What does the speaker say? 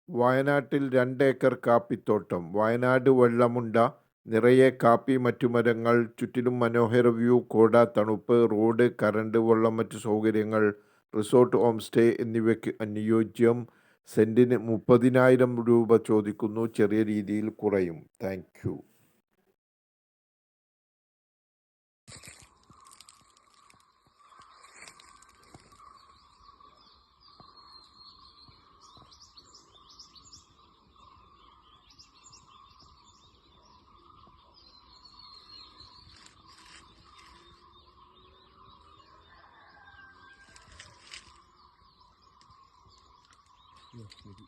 വയനാട്ടിൽ 2 ഏക്കർ കാപ്പിത്തോട്ടം. വയനാട് വെള്ളമുണ്ട. നിറയെ കാപ്പി, മറ്റു മരങ്ങൾ. ചുറ്റിലും മനോഹര വ്യൂ. കോട, തണുപ്പ്, റോഡ്, കറണ്ട്, വെള്ളം, മറ്റു സൗകര്യങ്ങൾ. റിസോർട്ട്, ഹോം സ്റ്റേ എന്നിവയ്ക്ക് അനുയോജ്യം. സെന്റിന് 30,000 രൂപ ചോദിക്കുന്നു. ചെറിയ രീതിയിൽ കുറയും. Thank you. Yes, maybe.